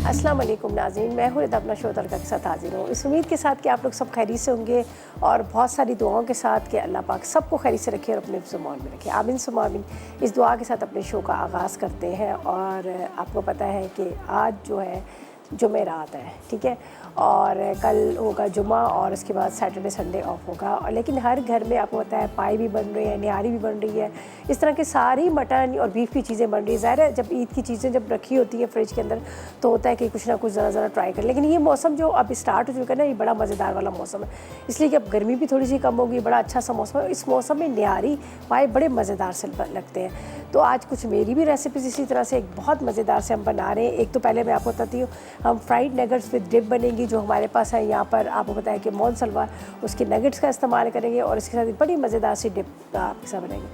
अस्सलाम वालेकुम नाज़रीन, मैं हूँ अपना शो तड़का के साथ हाजिर हूँ। इस उम्मीद के साथ कि आप लोग सब खैरियत से होंगे और बहुत सारी दुआओं के साथ कि अल्लाह पाक सबको खैरियत से रखे और अपने ज़ुबान में रखे। आमीन सुम्मा आमीन। इस दुआ के साथ अपने शो का आगाज़ करते हैं। और आपको पता है कि आज जो है जुमेरात है, ठीक है, और कल होगा जुमा और उसके बाद सैटरडे संडे ऑफ होगा। और लेकिन हर घर में आपको पता है पाई भी बन रही है, निहारी भी बन रही है, इस तरह की सारी मटन और बीफ की चीज़ें बन रही है। ज़ाहिर है जब ईद की चीज़ें जब रखी होती है फ्रिज के अंदर तो होता है कि कुछ ना कुछ ज़रा ट्राई करें। लेकिन ये मौसम जो अब स्टार्ट हो चुका है ना, ये बड़ा मज़ेदार वाला मौसम है, इसलिए कि अब गर्मी भी थोड़ी सी कम होगी। बड़ा अच्छा सा मौसम है। इस मौसम में निहारी पाए बड़े मज़ेदार से लगते हैं। तो आज कुछ मेरी भी रेसिपीज़ इसी तरह से एक बहुत मज़ेदार से हम बना रहे हैं। एक तो पहले मैं आपको बताती हूँ, हम फ्राइड नगेट्स विद डिप बनेंगी जो हमारे पास है यहाँ पर। आपको पता है कि मोहन सलवार उसके नगेट्स का इस्तेमाल करेंगे और इसके साथ एक बड़ी मज़ेदार सी डिप आपके साथ बनेंगे।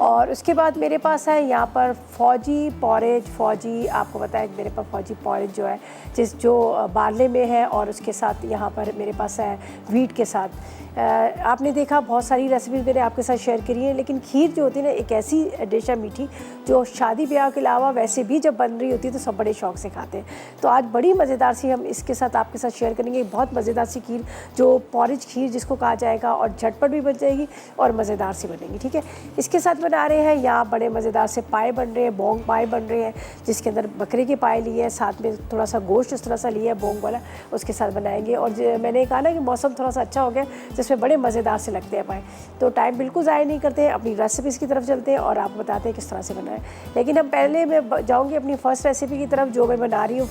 और उसके बाद मेरे पास है यहाँ पर फौजी पॉरेज। फौजी आपको पता है कि मेरे पास फौजी पॉरेज जो है जो बारले में है और उसके साथ यहाँ पर मेरे पास है वीट के साथ। आपने देखा बहुत सारी रेसिपीज़ मैंने आपके साथ शेयर करी है, लेकिन खीर जो होती है ना एक ऐसी डिश है मीठी जो शादी ब्याह के अलावा वैसे भी जब बन रही होती है तो सब बड़े शौक से खाते हैं। तो आज बड़ी मज़ेदार सी हम इसके साथ आपके साथ शेयर करेंगे। बहुत मज़ेदार सी खीर जो पॉरेज खीर जिसको कहा जाएगा, और झटपट भी बन जाएगी और मज़ेदार सी बनेगी, ठीक है। इसके साथ बना रहे हैं यहाँ बड़े मज़ेदार से पाए बन रहे हैं, बोंग पाए बन रहे हैं जिसके अंदर बकरे के पाए लिए हैं, साथ में थोड़ा सा गोश्त इस तरह सा लिया है बोंग वाला, उसके साथ बनाएंगे। और मैंने कहा ना कि मौसम थोड़ा सा अच्छा हो गया जिसमें बड़े मज़ेदार से लगते हैं पाए। तो टाइम बिल्कुल ज़ाया नहीं करते हैं, अपनी रेसिपीज़ की तरफ चलते हैं और आपको बताते हैं किस तरह से बनाएं। लेकिन हम पहले मैं जाऊँगी अपनी फ़र्स्ट रेसिपी की तरफ जो मैं बना रही हूँ।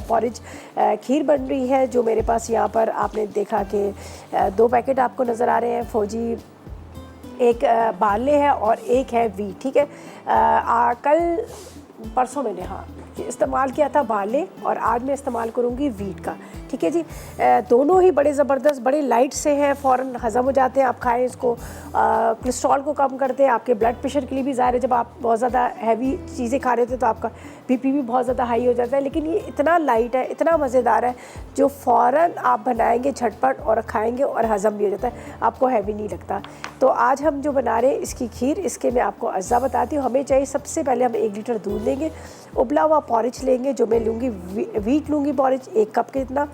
पॉरेज खीर बन रही है जो मेरे पास यहाँ पर आपने देखा कि 2 पैकेट आपको नज़र आ रहे हैं फौजी, एक बारले है और एक है वीट, ठीक है। कल परसों मैंने इस्तेमाल किया था बारले और आज मैं इस्तेमाल करूँगी वीट का, ठीक है जी। दोनों ही बड़े ज़बरदस्त, बड़े लाइट से हैं, फ़ौरन हज़म हो जाते हैं। आप खाएं इसको, कोलेस्ट्रॉल को कम करते हैं, आपके ब्लड प्रेशर के लिए भी ज़ाहिर है जब आप बहुत ज़्यादा हैवी चीज़ें खा रहे होते हैं तो आपका बीपी भी बहुत ज़्यादा हाई हो जाता है। लेकिन ये इतना लाइट है, इतना मज़ेदार है जो फ़ौरन आप बनाएंगे झटपट और खाएंगे और हज़म भी हो जाता है, आपको हैवी नहीं लगता। तो आज हम जो बना रहे हैं इसकी खीर, इसके मैं आपको अज्जा बताती हूँ। हमें चाहिए सबसे पहले हम 1 लीटर दूध लेंगे, उबला हुआ पॉरेज लेंगे जो मैं लूँगी वीट लूँगी पॉरेज 1 कप के इतना।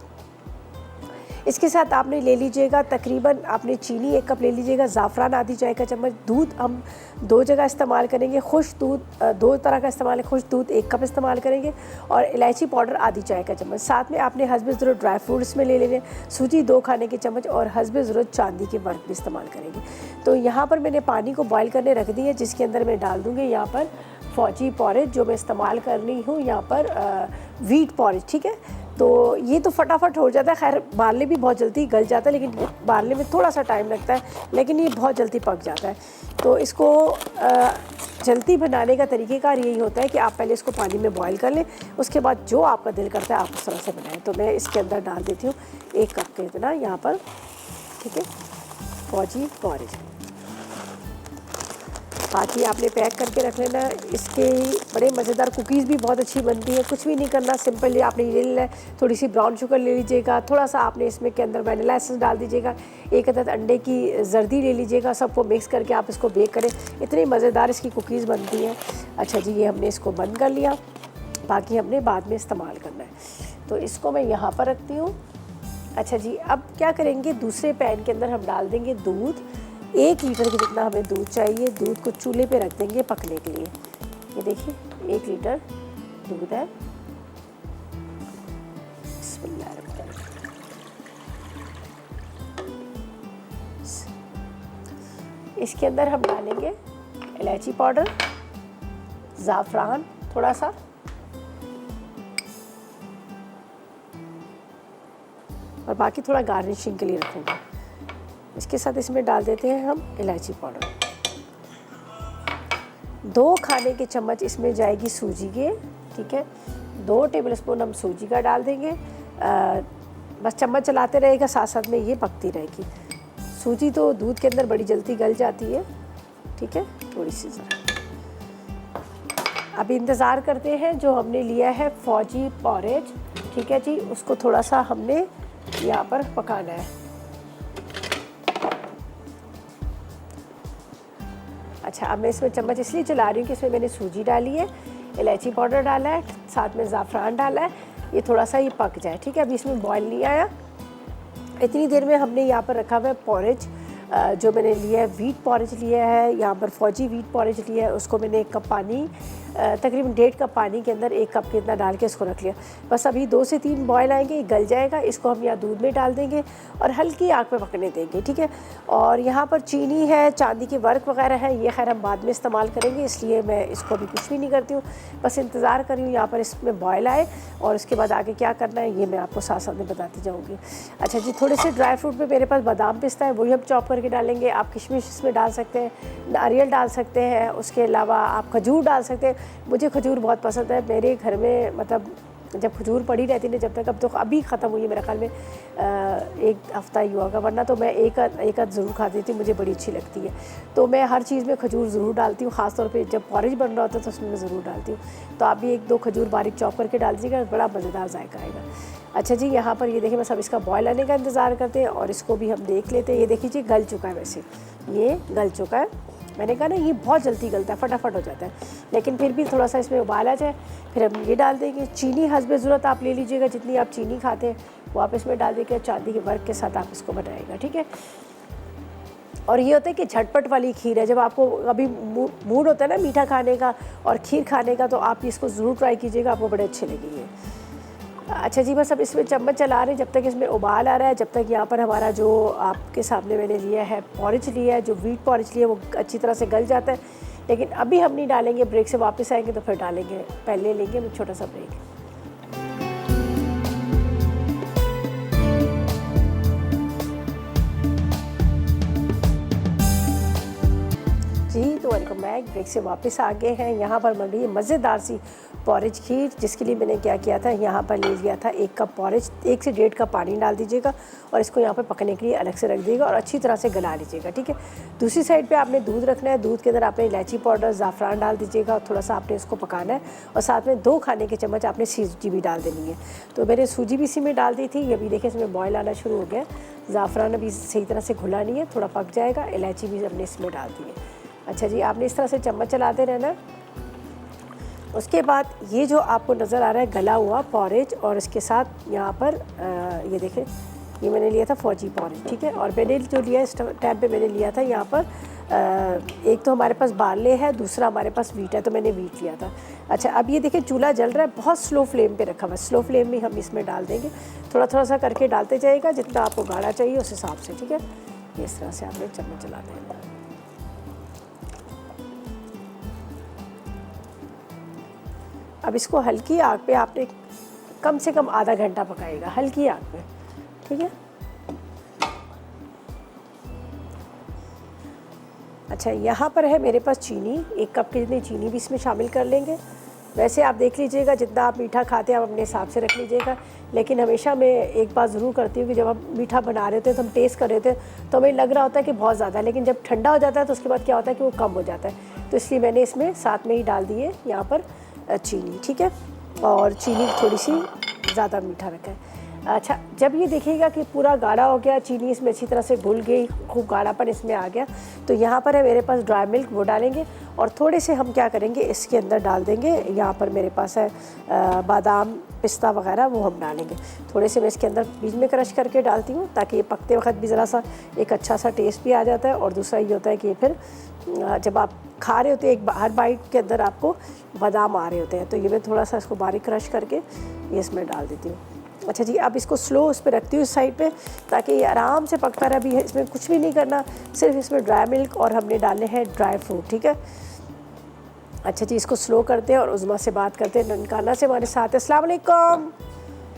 इसके साथ आपने ले लीजिएगा तकरीबन आपने चीनी 1 कप ले लीजिएगा, ज़ाफ़रान आधी चाय का चम्मच। दूध हम 2 जगह इस्तेमाल करेंगे, खुश दूध 2 तरह का इस्तेमाल है, खुश दूध 1 कप इस्तेमाल करेंगे और इलायची पाउडर आधी चाय का चम्मच। साथ में आपने हस्बे ज़रूरत ड्राई फ्रूट्स में ले लेने, सूजी 2 खाने के चम्मच और हस्बे ज़रूरत चांदी के बर्फ़ भी इस्तेमाल करेंगे। तो यहाँ पर मैंने पानी को बॉयल करने रख दी है जिसके अंदर मैं डाल दूँगी यहाँ पर फौजी पॉरेज जो मैं इस्तेमाल कर रही हूँ यहाँ पर वीट पॉरेज, ठीक है। तो ये तो फटाफट हो जाता है, खैर बारले भी बहुत जल्दी गल जाता है लेकिन बारले में थोड़ा सा टाइम लगता है, लेकिन ये बहुत जल्दी पक जाता है। तो इसको जल्दी बनाने का तरीक़ेकार यही होता है कि आप पहले इसको पानी में बॉईल कर लें, उसके बाद जो आपका दिल करता है आप उस तरह से बनाएं। तो मैं इसके अंदर डाल देती हूँ 1 कप के इतना यहाँ पर, ठीक है, फौजी पॉरेज। बाकी आपने पैक करके रख लेना। इसके बड़े मज़ेदार कुकीज़ भी बहुत अच्छी बनती है। कुछ भी नहीं करना, सिंपल आपने ये ले, थोड़ी सी ब्राउन शुगर ले लीजिएगा, थोड़ा सा आपने इसमें के अंदर वनीला एसेंस डाल दीजिएगा, 1 अदद अंडे की जर्दी ले लीजिएगा, सबको मिक्स करके आप इसको बेक करें। इतनी मज़ेदार इसकी कुकीज़ बनती हैं। अच्छा जी, ये हमने इसको बंद कर लिया, बाकी हमने बाद में इस्तेमाल करना है। तो इसको मैं यहाँ पर रखती हूँ। अच्छा जी, अब क्या करेंगे, दूसरे पैन के अंदर हम डाल देंगे दूध। 1 लीटर के जितना हमें दूध चाहिए। दूध को चूल्हे पे रख देंगे पकने के लिए। ये देखिए 1 लीटर दूध है। इसके अंदर हम डालेंगे इलायची पाउडर, ज़ाफ़रान थोड़ा सा, और बाकी थोड़ा गार्निशिंग के लिए रखेंगे। इसके साथ इसमें डाल देते हैं हम इलायची पाउडर। 2 खाने के चम्मच इसमें जाएगी सूजी के, ठीक है। 2 टेबलस्पून हम सूजी का डाल देंगे। बस चम्मच चलाते रहेगा, साथ साथ में ये पकती रहेगी। सूजी तो दूध के अंदर बड़ी जल्दी गल जाती है, ठीक है, थोड़ी सी ज़रा। अभी इंतज़ार करते हैं जो हमने लिया है फौजी पॉरेज, ठीक है जी, उसको थोड़ा सा हमने यहाँ पर पकाना है। अच्छा, अब मैं इसमें चम्मच इसलिए चला रही हूँ कि इसमें मैंने सूजी डाली है, इलायची पाउडर डाला है, साथ में ज़ाफ़रान डाला है, ये थोड़ा सा ये पक जाए, ठीक है। अभी इसमें बॉयल नहीं आया, इतनी देर में हमने यहाँ पर रखा हुआ है पॉरेज, जो मैंने लिया है व्हीट पॉरेज लिया है, यहाँ पर फौजी व्हीट पॉरेज लिया है। उसको मैंने 1 कप पानी, तकरीबन 1.5 कप पानी के अंदर 1 कप के इतना डाल के इसको रख लिया। बस अभी 2 से 3 बॉयल आएंगे, गल जाएगा। इसको हम यहाँ दूध में डाल देंगे और हल्की आग पे पकने देंगे, ठीक है। और यहाँ पर चीनी है, चांदी के वर्क वगैरह है, ये खैर हम बाद में इस्तेमाल करेंगे, इसलिए मैं इसको अभी कुछ भी नहीं करती हूँ, बस इंतज़ार कर रही हूँ यहाँ पर इसमें बॉयल आए और उसके बाद आगे क्या करना है ये मैं आपको साथ साथ में बताती जाऊँगी। अच्छा जी, थोड़े से ड्राई फ्रूट में मेरे पास बादाम पिस्ता है, वही हम चॉप करके डालेंगे। आप किशमिश इसमें डाल सकते हैं, नारियल डाल सकते हैं, उसके अलावा आप खजूर डाल सकते हैं। मुझे खजूर बहुत पसंद है, मेरे घर में मतलब जब खजूर पड़ी रहती है जब तक, अब तो अभी ख़त्म हुई है मेरे ख्याल में 1 हफ़्ता ही हुआ होगा, वरना तो मैं एक आध ज़रूर खाती थी, मुझे बड़ी अच्छी लगती है। तो मैं हर चीज़ में खजूर ज़रूर डालती हूँ, ख़ासतौर पे जब पॉरेज बन रहा होता है तो उसमें मैं ज़रूर डालती हूँ। तो आप भी 1-2 खजूर बारीक चॉप करके डाल दीजिएगा, बड़ा मज़ेदार जायका आएगा। अच्छा जी, यहाँ पर ये देखिए बस अब इसका बॉयल आने का इंतज़ार करते हैं और इसको भी हम देख लेते हैं। ये देखिए गल चुका है, वैसे ये गल चुका है। मैंने कहा ना ये बहुत जल्दी गलता है, फटाफट हो जाता है, लेकिन फिर भी थोड़ा सा इसमें उबाल आ जाए फिर हम ये डाल देंगे। चीनी हस्बे ज़रूरत आप ले लीजिएगा, जितनी आप चीनी खाते हैं वो आप इसमें डाल देंगे। चांदी के वर्क के साथ आप इसको बनाएगा, ठीक है। और ये होता है कि झटपट वाली खीर है, जब आपको अभी मूड होता है ना मीठा खाने का और खीर खाने का, तो आप इसको ज़रूर ट्राई कीजिएगा, आपको बड़े अच्छे लगेंगे। अच्छा जी, बस अब इसमें चम्मच चला रहे हैं जब तक इसमें उबाल आ रहा है, जब तक यहाँ पर हमारा जो आपके सामने मैंने लिया है पॉरेज लिया है, जो व्हीट पॉरेज लिया है वो अच्छी तरह से गल जाता है। लेकिन अभी हम नहीं डालेंगे, ब्रेक से वापस आएंगे तो फिर डालेंगे, पहले लेंगे हम छोटा सा ब्रेक। जी तो वेलकम बैक, ब्रेक से वापस आ गए हैं। यहाँ पर बन रही है मज़ेदार सी पॉरेज खीर, जिसके लिए मैंने क्या किया था, यहाँ पर ले लिया था 1 कप पॉरेज, 1 से 1.5 कप पानी डाल दीजिएगा और इसको यहाँ पर पकने के लिए अलग से रख दीजिएगा और अच्छी तरह से गला लीजिएगा, ठीक है। दूसरी साइड पे आपने दूध रखना है, दूध के अंदर आपने इलायची पाउडर, ज़ाफ़रान डाल दीजिएगा और थोड़ा सा आपने इसको पकाना है और साथ में 2 खाने के चम्मच आपने सूजी भी डाल देनी है। तो मैंने सूजी भी इसी में डाल दी थी, ये भी देखिए इसमें बॉयल आना शुरू हो गया। ज़ाफ़रान अभी सही तरह से घुला नहीं है, थोड़ा पक जाएगा। इलायची भी हमने इसमें डाल दी है। अच्छा जी, आपने इस तरह से चम्मच चलाते रहना। उसके बाद ये जो आपको नज़र आ रहा है गला हुआ पॉरेज, और इसके साथ यहाँ पर ये देखें, ये मैंने लिया था फौजी पॉरेज, ठीक है। और मैंने जो लिया इस टाइम पे मैंने लिया था यहाँ पर एक तो हमारे पास बार्ले है, दूसरा हमारे पास वीट है, तो मैंने वीट लिया था। अच्छा, अब ये देखिए चूल्हा जल रहा है, बहुत स्लो फ्लेम पे रखा हुआ है, स्लो फ्लेम में हम इसमें डाल देंगे। थोड़ा थोड़ा सा करके डालते जाइएगा, जितना आपको गाढ़ा चाहिए उस हिसाब से, ठीक है। इस तरह से आपने चम्मच चला देना। अब इसको हल्की आग पे आपने कम से कम आधा घंटा पकाएगा, हल्की आग पे, ठीक है। अच्छा, यहाँ पर है मेरे पास चीनी, 1 कप की जितनी चीनी भी इसमें शामिल कर लेंगे। वैसे आप देख लीजिएगा, जितना आप मीठा खाते हैं आप अपने हिसाब से रख लीजिएगा, लेकिन हमेशा मैं एक बात ज़रूर करती हूँ कि जब हम मीठा बना रहे होते हैं तो हम टेस्ट कर रहे थे तो हमें लग रहा होता है कि बहुत ज़्यादा है, लेकिन जब ठंडा हो जाता है तो उसके बाद क्या होता है कि वो कम हो जाता है। तो इसलिए मैंने इसमें साथ में ही डाल दी है यहाँ पर चीनी, ठीक है। और चीनी थोड़ी सी ज़्यादा मीठा रखा है। अच्छा, जब ये देखिएगा कि पूरा गाढ़ा हो गया, चीनी इसमें अच्छी तरह से घुल गई, खूब गाढ़ापन इसमें आ गया, तो यहाँ पर है मेरे पास ड्राई मिल्क, वो डालेंगे। और थोड़े से हम क्या करेंगे, इसके अंदर डाल देंगे, यहाँ पर मेरे पास है बादाम पिस्ता वगैरह, वो हम डालेंगे। थोड़े से मैं इसके अंदर बीच में क्रश करके डालती हूँ, ताकि ये पकते वक्त भी ज़रा सा एक अच्छा सा टेस्ट भी आ जाता है। और दूसरा ये होता है कि फिर जब आप खा रहे होते हैं, हर बाइट के अंदर आपको बादाम आ रहे होते हैं, तो ये मैं थोड़ा सा इसको बारीक क्रश करके ये इसमें डाल देती हूँ। अच्छा जी, अब इसको स्लो उस पर रखती हूँ इस साइड पे, ताकि ये आराम से पकता रहे। अभी इसमें कुछ भी नहीं करना, सिर्फ इसमें ड्राई मिल्क और हमने डाले हैं ड्राई फ्रूट, ठीक है। अच्छा जी, इसको स्लो करते हैं और उज़मा से बात करते हैं। ननकाना से हमारे साथ है। अस्सलाम वालेकुम।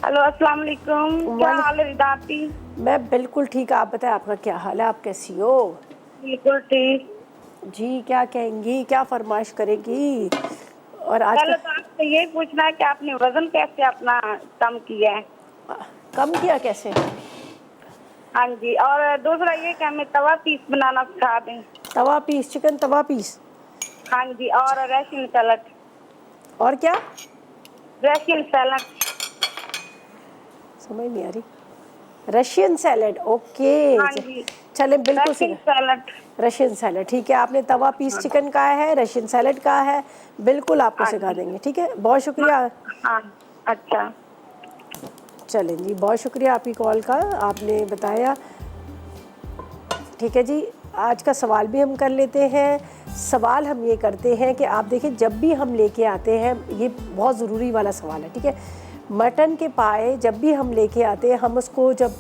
हेलो, अस्सलाम वालेकुम। क्या हाल है रिदा आपकी? मैं बिल्कुल ठीक, आप बताएं आपका क्या हाल है, आप कैसी हो? बिल्कुल ठीक जी, क्या कहेंगी, क्या फरमाइश करेगी? और आज पहले तो आपसे यही पूछना है कि आपने वजन कैसे अपना कम किया है? कम किया कैसे? हाँ जी, और दूसरा ये कि हमें तवा पीस बनाना सिखा दें। तवा पीस, चिकन तवा पीस? हाँ जी, और रशियन सैलड। और क्या? Russian salad. समझ नहीं आ रही। Russian salad, okay. हाँ जी, चलें, बिल्कुल रशियन सैलड। रशियन सैलड, ठीक है। आपने तवा पीस चिकन का है, रशियन सैलड का है, बिल्कुल आपको सिखा देंगे, ठीक है। बहुत शुक्रिया। हाँ, अच्छा। चलें जी, बहुत शुक्रिया आपकी कॉल का, आपने बताया। ठीक है जी, आज का सवाल भी हम कर लेते हैं। सवाल हम ये करते हैं कि आप देखिए, जब भी हम लेके आते हैं, ये बहुत ज़रूरी वाला सवाल है, ठीक है। मटन के पाए जब भी हम लेके आते हैं, हम उसको जब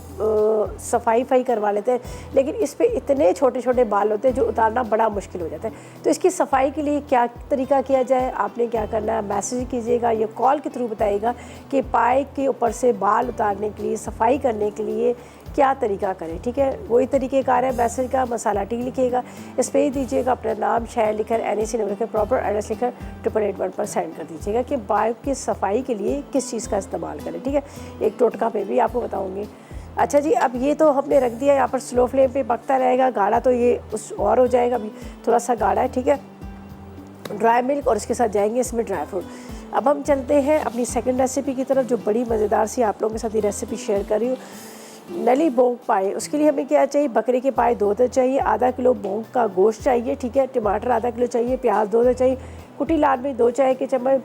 सफाई करवा लेते हैं, लेकिन इस पे इतने छोटे छोटे बाल होते हैं जो उतारना बड़ा मुश्किल हो जाता है। तो इसकी सफाई के लिए क्या तरीका किया जाए, आपने क्या करना है, मैसेज कीजिएगा या कॉल के थ्रू बताइएगा कि पाए के ऊपर से बाल उतारने के लिए, सफाई करने के लिए क्या तरीका करें। ठीक है, वही तरीक़ेकार है। मैसेज का मसाला टी लिखिएगा, इस पर ही दीजिएगा अपना नाम, शहर लिखकर, NEC नंबर के प्रॉपर एड्रेस लिखकर 8881 पर सेंड कर दीजिएगा कि बाइक की सफाई के लिए किस चीज़ का इस्तेमाल करें। ठीक है, एक टोटका पे भी आपको बताऊँगी। अच्छा जी, अब ये तो हमने रख दिया यहाँ पर, स्लो फ्लेम पे पकता रहेगा। गाढ़ा तो ये उस और हो जाएगा, अभी थोड़ा सा गाढ़ा है। ठीक है, ड्राई मिल्क और इसके साथ जाएंगे इसमें ड्राई फ्रूट। अब हम चलते हैं अपनी सेकंड रेसिपी की तरफ, जो बड़ी मज़ेदार सी आप लोगों के साथ ये रेसिपी शेयर कर रही हूँ। नली बोंग पाए, उसके लिए हमें क्या चाहिए, बकरे के पाए 2 दर चाहिए, आधा किलो बोंग का गोश्त चाहिए। ठीक है, टमाटर आधा किलो चाहिए, प्याज 2 दर चाहिए, कुटी लाल मिर्च 2 चाय के चम्मच,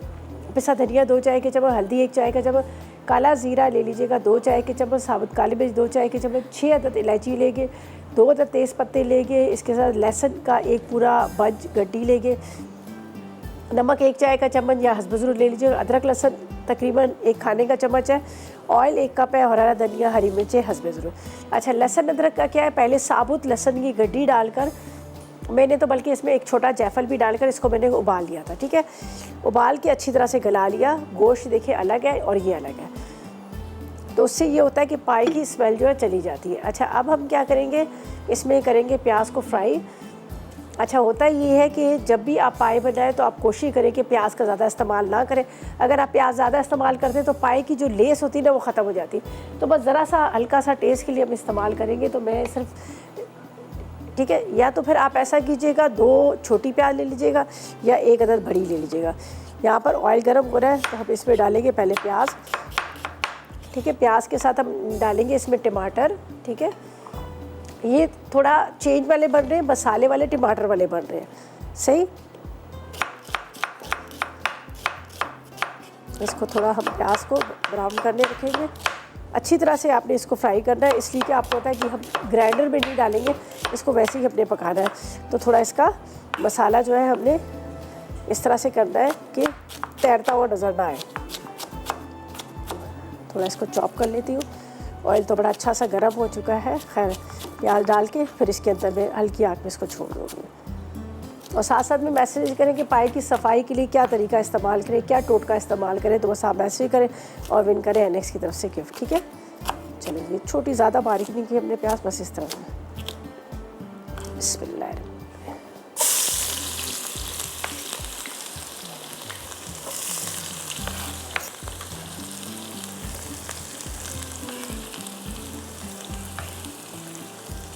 पिसा धनिया 2 चाय के चम्मच, हल्दी 1 चाय का चम्मच, काला ज़ीरा ले लीजिएगा 2 चाय के चम्मच, साबुत काली मिर्च 2 चाय के चम्मच, 6 अदद इलायची लेंगे, 2 अदद तेज़ पत्ते लेंगे, इसके साथ लहसुन का एक पूरा बंच गड्डी लेंगे, नमक 1 चाय का चम्मच या हस्ब ज़रूर ले लीजिएगा, अदरक लहसुन तकरीबन 1 खाने का चम्मच है, ऑयल 1 कप है, हरा धनिया, हरी मिर्चें हस्ब ज़रूर। अच्छा, लहसुन अदरक का क्या है, पहले साबुत लहसुन की गड्डी डालकर, मैंने तो बल्कि इसमें एक छोटा जायफल भी डालकर इसको मैंने उबाल लिया था। ठीक है, उबाल के अच्छी तरह से गला लिया। गोश्त देखिए अलग है और ये अलग है, तो उससे ये होता है कि पाई की स्मेल जो है चली जाती है। अच्छा, अब हम क्या करेंगे, इसमें करेंगे प्याज को फ्राई। अच्छा, होता ये है कि जब भी आप पाए बनाएं तो आप कोशिश करें कि प्याज का ज़्यादा इस्तेमाल ना करें। अगर आप प्याज ज़्यादा इस्तेमाल करते हैं तो पाए की जो लेस होती है ना, वो ख़त्म हो जाती है। तो बस ज़रा सा हल्का सा टेस्ट के लिए हम इस्तेमाल करेंगे, तो मैं सिर्फ, ठीक है, या तो फिर आप ऐसा कीजिएगा, 2 छोटी प्याज ले लीजिएगा या 1 अदद बड़ी ले लीजिएगा। यहाँ पर ऑयल गर्म हो रहा है, तो हम इसमें डालेंगे पहले प्याज। ठीक है, प्याज के साथ हम डालेंगे इसमें टमाटर। ठीक है, ये थोड़ा चेंज वाले बन रहे हैं, मसाले वाले टमाटर वाले बन रहे हैं, सही। इसको थोड़ा हम प्याज को ब्राउन करने रखेंगे। अच्छी तरह से आपने इसको फ्राई करना है, इसलिए कि आपको पता है कि हम ग्राइंडर में नहीं डालेंगे, इसको वैसे ही हमने पकाना है। तो थोड़ा इसका मसाला जो है हमने इस तरह से करना है कि तैरता हुआ नज़र ना आए। थोड़ा इसको चॉप कर लेती हूँ। ऑयल तो बड़ा अच्छा सा गर्म हो चुका है। खैर, प्याज डाल के फिर इसके अंदर मैं हल्की आंच में इसको छोड़ दूँगी। और साथ साथ में मैसेज करें कि पाए की सफाई के लिए क्या तरीका इस्तेमाल करें, क्या टोटका इस्तेमाल करें, तो बस आप मैसेज करें और विन करें NX की तरफ से गिफ्ट। ठीक है, चलिए, ये छोटी ज़्यादा बारीक नहीं की हमने प्याज, बस इस तरह से। बिस्मिल्लाह।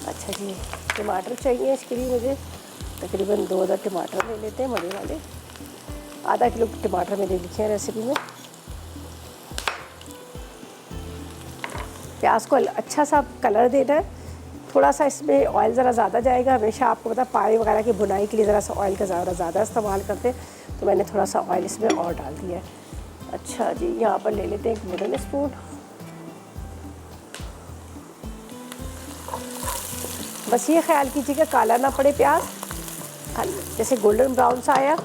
अच्छा जी, टमाटर चाहिए, इसके लिए मुझे तकरीबन 2 अदद टमाटर ले लेते हैं, बड़े वाले। आधा किलो टमाटर मैंने लिखे हैं रेसिपी में। प्याज को अच्छा सा कलर देना है। थोड़ा सा इसमें ऑयल ज़रा ज़्यादा जाएगा। हमेशा आपको पता, पाए वगैरह की बुनाई के लिए ज़रा सा ऑयल का ज़्यादा इस्तेमाल करते हैं, तो मैंने थोड़ा सा ऑयल इसमें और डाल दिया है। अच्छा जी, यहाँ पर ले लेते हैं 1 मिडल स्पून। बस ये ख्याल कीजिएगा काला ना पड़े प्याज, जैसे गोल्डन ब्राउन सा आया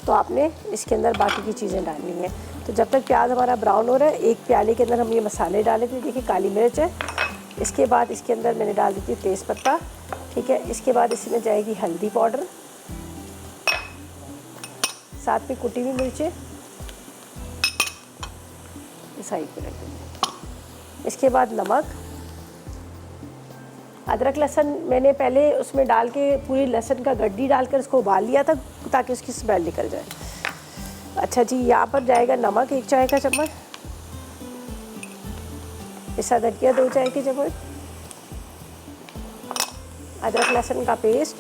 तो आपने इसके अंदर बाकी की चीज़ें डालनी है। तो जब तक प्याज हमारा ब्राउन हो रहा है, एक प्याले के अंदर हम ये मसाले डाले थे। देखिए, काली मिर्च है, इसके बाद इसके अंदर मैंने डाल दी थी तेज़पत्ता। ठीक है, इसके बाद इसमें जाएगी हल्दी पाउडर, साथ में कुटी हुई मिर्चें साइड पे रख देंगे। इसके बाद नमक, अदरक लहसुन मैंने पहले उसमें डाल के पूरी लहसुन का गड्डी डालकर इसको उबाल लिया था ताकि उसकी स्मेल निकल जाए। अच्छा जी, यहाँ पर जाएगा नमक 1 चाय का चम्मच, पिसा धनिया 2 चाय के चम्मच, अदरक लहसुन का पेस्ट।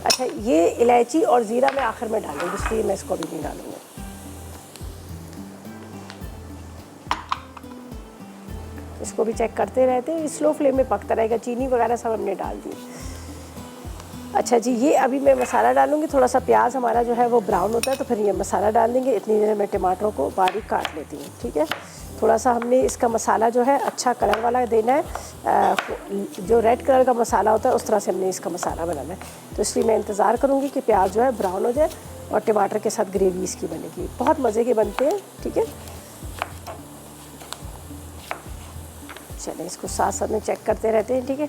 अच्छा, ये इलायची और ज़ीरा मैं आखिर में डालूंगी, इसलिए मैं इसको अभी नहीं डालूंगी। इसको भी चेक करते रहते हैं, स्लो फ्लेम में पकता रहेगा। चीनी वगैरह सब हमने डाल दी। अच्छा जी, ये अभी मैं मसाला डालूँगी, थोड़ा सा प्याज हमारा जो है वो ब्राउन होता है तो फिर ये मसाला डाल देंगे। इतनी देर में टमाटरों को बारीक काट लेती हूँ, ठीक है। थोड़ा सा हमने इसका मसाला जो है अच्छा कलर वाला देना है, जो रेड कलर का मसाला होता है उस तरह से हमने इसका मसाला बनाना है। तो इसलिए मैं इंतज़ार करूँगी कि प्याज जो है ब्राउन हो जाए और टमाटर के साथ ग्रेवी इसकी बनेगी। बहुत मज़े के बनते हैं, ठीक है। चलें, इसको साथ साथ में चेक करते रहते हैं, ठीक है।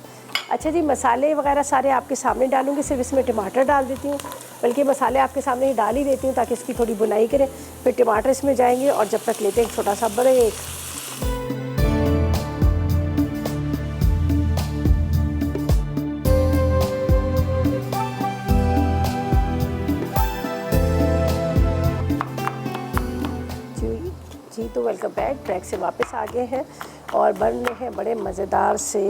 अच्छा जी, मसाले वगैरह सारे आपके सामने डालूंगी, सिर्फ इसमें टमाटर डाल देती हूँ, बल्कि मसाले आपके सामने ही डाल ही देती हूँ ताकि इसकी थोड़ी बुनाई करें। फिर टमाटर इसमें जाएंगे और जब तक लेते हैं छोटा सा ब्रेक। जी तो वेलकम बैक, ब्रेक से वापस आ गए हैं और बन रहे हैं बड़े मज़ेदार से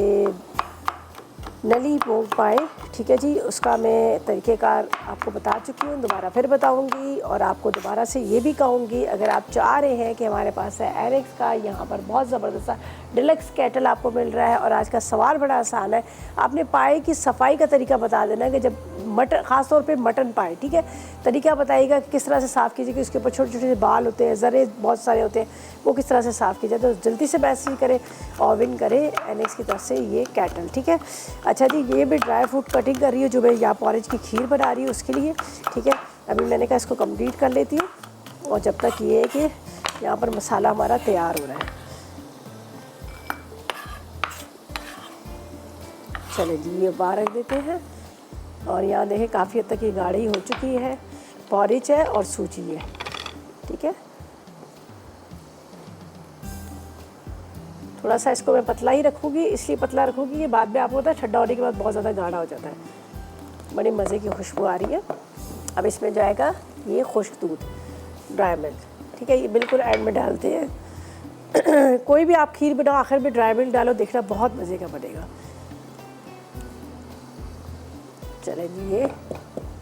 नली मूंग पाए, ठीक है जी। उसका मैं तरीक़ेकार आपको बता चुकी हूँ, दोबारा फिर बताऊँगी और आपको दोबारा से ये भी कहूँगी, अगर आप चाह रहे हैं कि हमारे पास है एनेक्स का यहाँ पर बहुत ज़बरदस्त डिलक्स केटल आपको मिल रहा है। और आज का सवाल बड़ा आसान है, आपने पाए की सफाई का तरीका बता देना कि जब मटन, ख़ास तौर पे मटन पाए, ठीक है, तरीका बताइएगा कि किस तरह से साफ़ कीजिए कि उसके ऊपर छोटे छोटे बाल होते हैं, ज़रे बहुत सारे होते हैं, वो किस तरह से साफ़ किया जाए। तो जल्दी से मैसेज करें और विन करें एनेक्स की तरफ से ये केटल, ठीक है। अच्छा जी, ये भी ड्राई फ्रूट कटिंग कर रही हूँ जो मैं यहाँ पॉरेज की खीर बना रही हूँ उसके लिए, ठीक है। अभी मैंने कहा इसको कंप्लीट कर लेती हूँ और जब तक ये है कि यहाँ पर मसाला हमारा तैयार हो रहा है। चले जी, ये बाहर रख देते हैं और यहाँ देखें काफ़ी हद तक ये गाढ़ी हो चुकी है, पॉरेज है और सूजी है, ठीक है। थोड़ा सा इसको मैं पतला ही रखूँगी, इसलिए पतला रखूँगी कि बाद में आपको पता है ठंडा होने के बाद बहुत ज़्यादा गाढ़ा हो जाता है। बड़ी मज़े की खुशबू आ रही है। अब इसमें जाएगा ये खुश्क दूध, ड्राई मिल्क, ठीक है, ये बिल्कुल एंड में डालते हैं। कोई भी आप खीर बनाओ आखिर में ड्राई मिल्क डालो, देखना बहुत मज़े का बनेगा। चलें जी, ये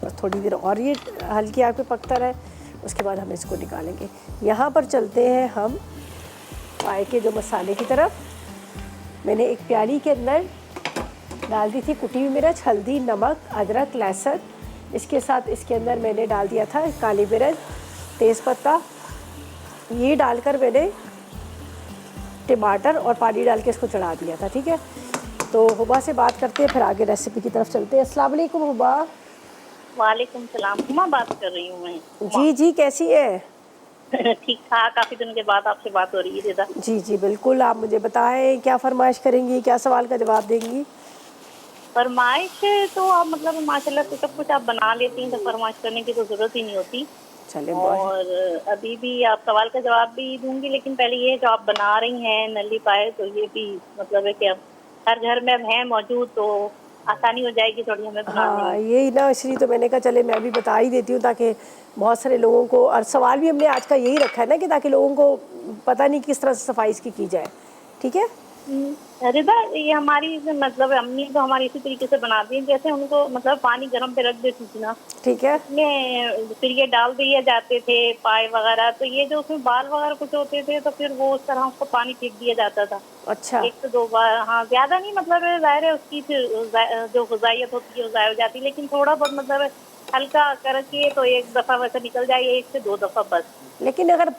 बस थोड़ी देर और ये हल्की आग पे पकता रहे, उसके बाद हम इसको निकालेंगे। यहाँ पर चलते हैं हम पाए के जो मसाले की तरफ। मैंने एक प्याली के अंदर डाल दी थी कुटी हुई मिर्च, हल्दी, नमक, अदरक, लहसुन। इसके साथ इसके अंदर मैंने डाल दिया था काली मिर्च, तेज़पत्ता। ये डालकर मैंने टमाटर और पानी डाल के इसको चढ़ा दिया था, ठीक है। तो हुबा से बात करते हैं, फिर आगे रेसिपी की तरफ चलते हैं। अस्सलाम वालेकुम हुबा। वालेकुम सलाम, हुमा बात कर रही हूँ मैं। जी जी, कैसी है? ठीक ठाक, काफी दिनों के बाद आपसे बात हो रही है दीदा। जी जी बिल्कुल, आप मुझे बताएं क्या फरमाइश करेंगी, क्या सवाल का जवाब देंगी? फरमाइश तो आप मतलब माशाल्लाह से सब कुछ आप बना लेती हैं, तो फरमाइश करने की तो जरूरत ही नहीं होती। चले, और अभी भी आप सवाल का जवाब भी दूंगी, लेकिन पहले ये जो आप बना रही हैं नली पाए, तो ये भी मतलब है कि अब हर घर में अब है मौजूद, तो आसानी हो जाएगी थोड़ी हमें बनाने में। हाँ यही ना, इसलिए तो मैंने कहा चले मैं भी बता ही देती हूँ ताकि बहुत सारे लोगों को, और सवाल भी हमने आज का यही रखा है ना कि ताकि लोगों को पता नहीं किस तरह से सफाई इसकी की जाए, ठीक है। रिदा, ये हमारी मतलब अम्मी तो हमारी इसी तरीके से बनाती हैं, जैसे उनको मतलब पानी गर्म पे रख देती थी ना, ठीक है, उसमें फिर ये डाल दिए जाते थे पाए वगैरह, तो ये जो उसमें बाल वगैरह कुछ होते थे तो फिर वो उस तरह उसको पानी फेंक दिया जाता था। अच्छा, 1 से 2 बार, हाँ ज्यादा नहीं, मतलब जाहिर है उसकी फिर जो गुजारियत होती है वो ज़ाया हो जाती है, लेकिन थोड़ा बहुत मतलब हल्का करके तो 1 दफ़ा वैसे निकल जाए, 1 से 2 दफ़ा बस। लेकिन अगर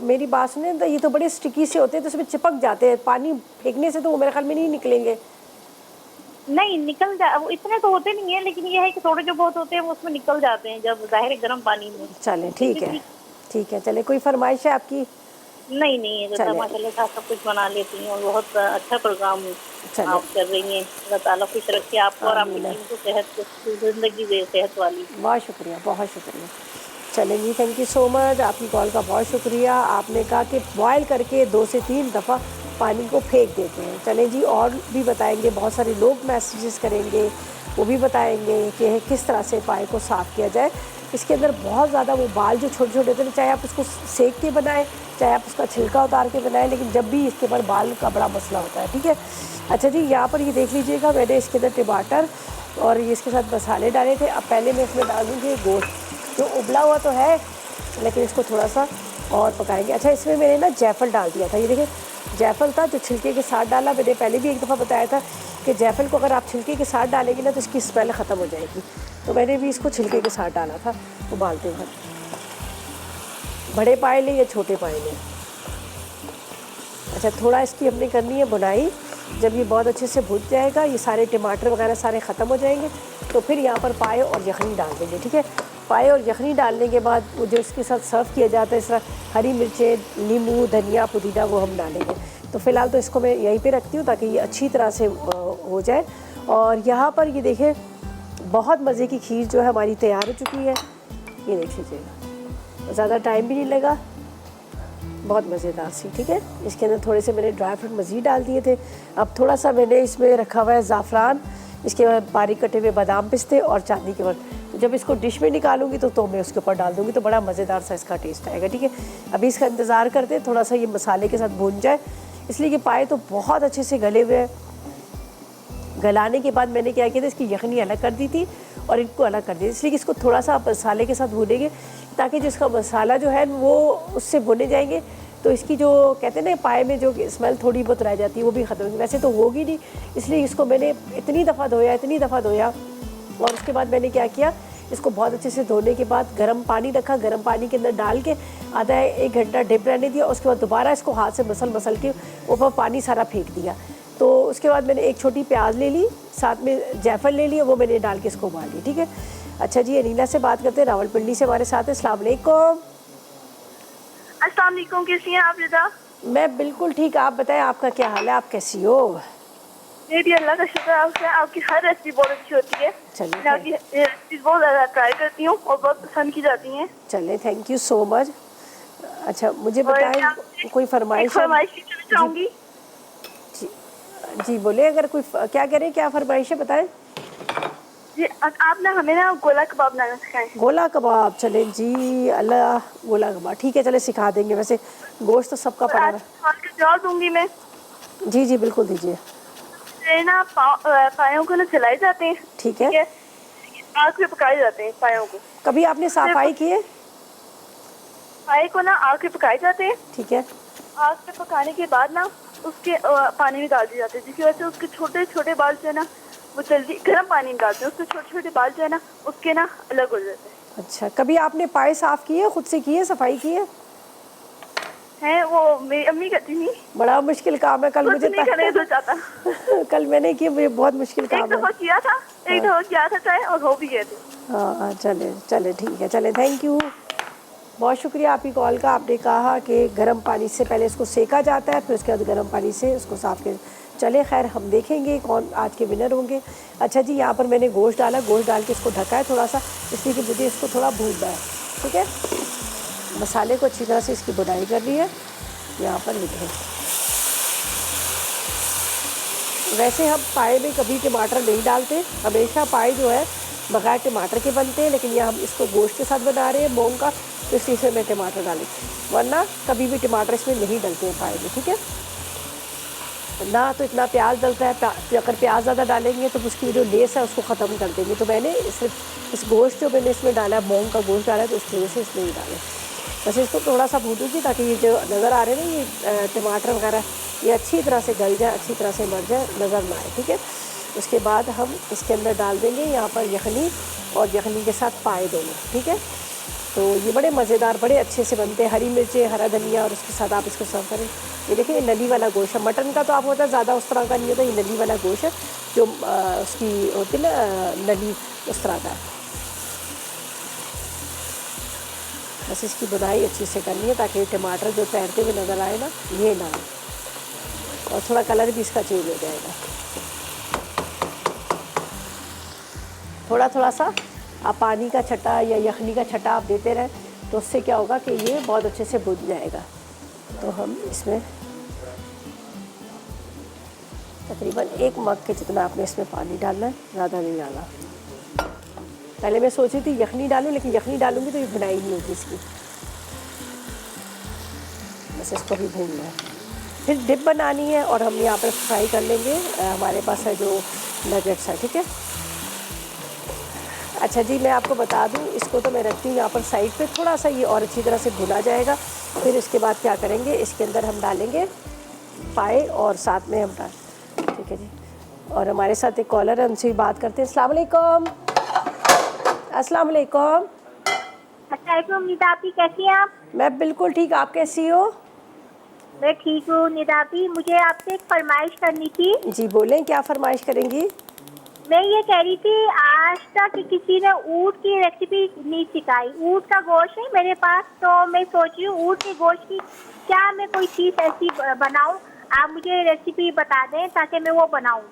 मेरी बात सुने तो ये तो बड़े स्टिकी से होते हैं, तो उसमें चिपक जाते हैं, पानी फेंकने से तो वो मेरे ख्याल में नहीं निकलेंगे। नहीं निकल जा, वो इतने तो होते नहीं है, लेकिन ये है कि थोड़े जो बहुत होते हैं वो उसमें निकल जाते हैं जब ज़ाहिर गर्म पानी में। चलें ठीक है, ठीक है, चले कोई फरमाइश है आपकी? नहीं नहीं, माशाल्लाह सब कुछ बना लेती हैं और बहुत अच्छा प्रोग्राम आप कर रही हैं। अल्लाह ताला खुश रखे आपको और आपकी टीम को, सेहत, जिंदगी दे सेहत वाली। बहुत शुक्रिया, बहुत शुक्रिया। चलें जी, थैंक यू सो मच, आपकी कॉल का बहुत शुक्रिया। आपने कहा कि बॉयल करके 2 से 3 दफ़ा पानी को फेंक देते हैं। चलें जी, और भी बताएंगे, बहुत सारे लोग मैसेजेस करेंगे, वो भी बताएंगे कि किस तरह से पाए को साफ़ किया जाए। इसके अंदर बहुत ज़्यादा वो बाल जो छोटे छोटे होते हैं, चाहे आप उसको सेक के बनाएं, चाहे आप उसका छिलका उतार के बनाएं, लेकिन जब भी इसके ऊपर बाल का बड़ा मसला होता है, ठीक है। अच्छा जी, यहाँ पर ये देख लीजिएगा, मैंने इसके अंदर टमाटर और ये इसके साथ मसाले डाले थे। अब पहले मैं इसमें डाल दूँगी गोश्त, जो उबला हुआ तो है लेकिन इसको थोड़ा सा और पकाएंगे। अच्छा, इसमें मैंने ना जायफल डाल दिया था, ये देखिए जायफल था जो छिलके के साथ डाला, मैंने पहले भी एक दफ़ा बताया था कि जायफल को अगर आप छिलके के साथ डालेंगे ना तो इसकी स्मेल ख़त्म हो जाएगी। तो मैंने भी इसको छिलके के साथ डाला था उबालते वक्त। बड़े पाए लें या छोटे पाए लें। अच्छा, थोड़ा इसकी हमने करनी है बुनाई। जब ये बहुत अच्छे से भुज जाएगा, ये सारे टमाटर वगैरह सारे ख़त्म हो जाएंगे, तो फिर यहाँ पर पाए और यखनी डाल देंगे। ठीक है, पाए और यखनी डालने के बाद जो इसके साथ सर्व किया जाता है, इस तरह हरी मिर्चें, नींबू, धनिया, पुदीना, वो हम डालेंगे। तो फ़िलहाल तो इसको मैं यहीं पे रखती हूँ ताकि ये अच्छी तरह से हो जाए। और यहाँ पर ये देखें, बहुत मज़े की खीर जो है हमारी तैयार हो चुकी है। ये देख लीजिएगा, ज़्यादा टाइम भी नहीं लगा, बहुत मज़ेदार सी। ठीक है, इसके अंदर थोड़े से मैंने ड्राई फ्रूट मज़ीद डाल दिए थे। अब थोड़ा सा मैंने इसमें रखा हुआ है ज़ाफ़रान, इसके बाद बारीक कटे हुए बादाम, पिस्ते और चांदी के वर्क। तो जब इसको डिश में निकालूंगी तो मैं उसके ऊपर डाल दूँगी, तो बड़ा मज़ेदार सा इसका टेस्ट आएगा। ठीक है, अभी इसका इंतज़ार करते हैं थोड़ा सा ये मसाले के साथ भून जाए, इसलिए कि पाए तो बहुत अच्छे से गले हुए हैं। गलाने के बाद मैंने क्या किया था, इसकी यखनी अलग कर दी थी और इनको अलग कर दिया, इसलिए कि इसको थोड़ा सा मसाले के साथ भूनेंगे ताकि जिसका मसाला जो है वो उससे भुने जाएंगे, तो इसकी जो कहते हैं ना पाए में जो स्मेल थोड़ी बहुत रह जाती है वो भी ख़त्म होगी। वैसे तो होगी नहीं, इसलिए इसको मैंने इतनी दफ़ा धोया। और उसके बाद मैंने क्या किया, इसको बहुत अच्छे से धोने के बाद गर्म पानी रखा, गर्म पानी के अंदर डाल के आधा 1 घंटा डिप रहने दिया। उसके बाद दोबारा इसको हाथ से मसल के ऊपर पानी सारा फेंक दिया। तो उसके बाद मैंने एक छोटी प्याज ले ली, साथ में जायफल ले लिया, वो मैंने डाल के इसको उबाल लिया। ठीक है, अच्छा जी, अनीला से बात करते हैं, रावलपिंडी से हमारे साथ है। अस्सलाम वालेकुम। अस्सलाम वालेकुम, कैसी हैं आप रिदा? मैं बिल्कुल ठीक, आप बताएं आपका क्या हाल है, आप कैसी हो? मैं भी अल्लाह का शुक्र है, आपकी हर रेसिपी बहुत अच्छी होती है। चलिए, मैं आपकी रेसिपी बहुत ज़्यादा ट्राई करती हूँ और बहुत पसंद की जाती हैं। चले, थैंक यू सो मच। अच्छा, मुझे बताएं कोई फरमाइश चाहूँगी। जी बोले, अगर कोई क्या कह रहे हैं, क्या फरमाइश है बताएं जी। आप ना हमें ना गोला कबाब बनाना सिखाएं। गोला कबाब, चले जी, अल्लाह, गोला कबाब ठीक है, चले सिखा देंगे। वैसे गोश्त तो सबका पड़ा है। आज का जवाब दूंगी मैं। जी जी बिल्कुल दीजिए। ना पायों को ना सिलाए जाते हैं। ठीक है, आग पे पकाए जाते हैं पायों को। कभी आपने सफाई की है? पाए को ना आग पे पकाए जाते हैं। ठीक है, आग पे पकाने के बाद ना उसके पानी में डाल दिए जाते हैं, जिसकी वजह से उसके छोटे छोटे बाल जो है ना वो जल्दी गर्म पानी में डालते हैं, उसके छोटे छोटे बाल जो है ना उसके ना अलग हो जाते हैं। अच्छा, कभी आपने पाए साफ़ किए, खुद से किए, सफाई की है? वो मेरी अम्मी करती थी। बड़ा मुश्किल काम है। कल मुझे कल मैंने किया, मुझे बहुत मुश्किल काम है। एक दफ़ा किया था चाहे, और हो भी गए थे। हाँ, चले ठीक है, चले, थैंक यू, बहुत शुक्रिया आपकी कॉल का। आपने कहा कि गर्म पानी से पहले इसको सेका जाता है, फिर उसके बाद गर्म पानी से उसको साफ़ कर। चले, खैर हम देखेंगे कौन आज के विनर होंगे। अच्छा जी, यहाँ पर मैंने गोश्त डाला, गोश्त डाल के इसको ढका है थोड़ा सा, इसलिए कि मुझे इसको थोड़ा भूनना है। ठीक है, मसाले को अच्छी तरह से इसकी बुनाई कर ली है। यहाँ पर लिखे, वैसे हम पाए में कभी टमाटर नहीं डालते, हमेशा पाए जो है बगैर टमाटर के बनते हैं, लेकिन ये हम इसको गोश्त के साथ बना रहे हैं मूंग का, तो इसी से मैं टमाटर डाली, वरना कभी भी टमाटर इसमें नहीं डलते हैं पाए में। ठीक है ना, तो इतना प्याज डलता है, अगर प्याज ज़्यादा डालेंगे तो उसकी जो लेस है उसको ख़त्म कर देंगे। तो मैंने सिर्फ इस गोश्त जो मैंने इसमें डाला है, मूंग का गोश्त डाला है, तो इस वजह से इसमें ही डालें। बस इसको थोड़ा सा भूनूंगी ताकि ये जो नज़र आ रहे हैं ना, ये टमाटर वगैरह ये अच्छी तरह से गल जाए, अच्छी तरह से मर जाए, नज़र ना आए। ठीक है, उसके बाद हम इसके अंदर डाल देंगे यहाँ पर यखनी, और यखनी के साथ पाए दोनों। ठीक है, तो ये बड़े मज़ेदार, बड़े अच्छे से बनते हैं। हरी मिर्चें, हरा धनिया, और उसके साथ आप इसको सर्व करें। ये देखिए, नली वाला गोश्त है, मटन का तो आप होता है ज़्यादा उस तरह का नहीं होता, ये नली वाला गोश्त है जो उसकी होती है ना नली, उस तरह का है। बस इसकी बुनाई अच्छी से करनी है ताकि टमाटर जो तैरते हुए नज़र आए ना, ये ना आए, और थोड़ा कलर भी इसका चेंज हो जाएगा। थोड़ा थोड़ा सा आप पानी का छटा या यखनी का छटा आप देते रहें, तो उससे क्या होगा कि ये बहुत अच्छे से भुन जाएगा। तो हम इसमें तकरीबन 1 मग के जितना आपने इसमें पानी डालना है, ज़्यादा नहीं डालना। पहले मैं सोची थी यखनी डालूं, लेकिन यखनी डालूंगी तो ये भुनाई नहीं होगी इसकी। बस इसको भी भूनना है, फिर डिप बनानी है, और हम यहाँ पर फ्राई कर लेंगे। हमारे पास है जो नगेट्स है। ठीक है, अच्छा जी, मैं आपको बता दूं, इसको तो मैं रखती हूँ यहाँ पर साइड पे, थोड़ा सा ये और अच्छी तरह से भुना जाएगा। फिर इसके बाद क्या करेंगे, इसके अंदर हम डालेंगे पाए, और साथ में हम ठीक है जी, और हमारे साथ एक कॉलर है, उनसे भी बात करते हैं। अस्सलाम वालेकुम। अस्सलाम वालेकुम। अस्सलाम निदापी, कैसी हैं आप? मैं बिल्कुल ठीक, आप कैसी हो? मैं ठीक हूँ निदापी। मुझे आपसे एक फरमाइश करनी थी। जी बोलें, क्या फरमाइश करेंगी? मैं ये कह रही थी, आज तक किसी ने ऊँट की रेसिपी नहीं सिखाई। ऊँट का गोश्त है मेरे पास, तो मैं सोच रही हूँ ऊँट के गोश्त की क्या मैं कोई चीज़ ऐसी बनाऊँ, आप मुझे रेसिपी बता दें ताकि मैं वो बनाऊँ।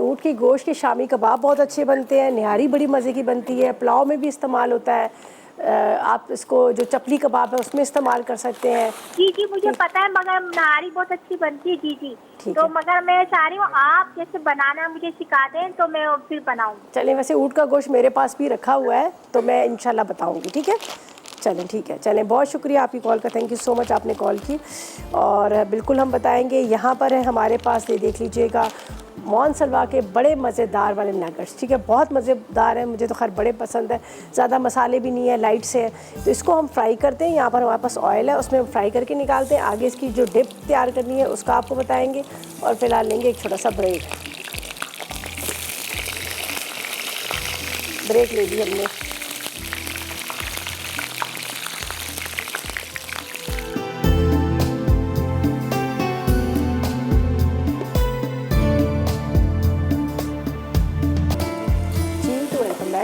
ऊँट की गोश्त के शामी कबाब बहुत अच्छे बनते हैं, निहारी बड़ी मज़े की बनती है, पुलाव में भी इस्तेमाल होता है। आप इसको जो चपली कबाब है उसमें इस्तेमाल कर सकते हैं। जी जी मुझे पता है, मगर नहारी बहुत अच्छी बनती है। जी जी ठीक तो है। मगर मैं चाह रही हूँ आप जैसे बनाना मुझे सिखा दें तो मैं फिर बनाऊँ। चलें, वैसे ऊँट का गोश्त मेरे पास भी रखा हुआ है तो मैं इंशाल्लाह बताऊँगी, ठीक है? चलें ठीक है, चलें, बहुत शुक्रिया आपकी कॉल का, थैंक यू सो मच आपने कॉल की। और बिल्कुल हम बताएंगे, यहाँ पर है हमारे पास, ये देख लीजिएगा, मौन सलवा के बड़े मज़ेदार वाले नगट्स, ठीक है, बहुत मज़ेदार है, मुझे तो खैर बड़े पसंद है, ज़्यादा मसाले भी नहीं है, लाइट से है। तो इसको हम फ्राई करते हैं, यहाँ पर हमारे पास ऑयल है, उसमें हम फ्राई करके निकालते हैं। आगे इसकी जो डिप तैयार करनी है उसका आपको बताएंगे, और फिलहाल लेंगे एक छोटा सा ब्रेक ले ली हमने।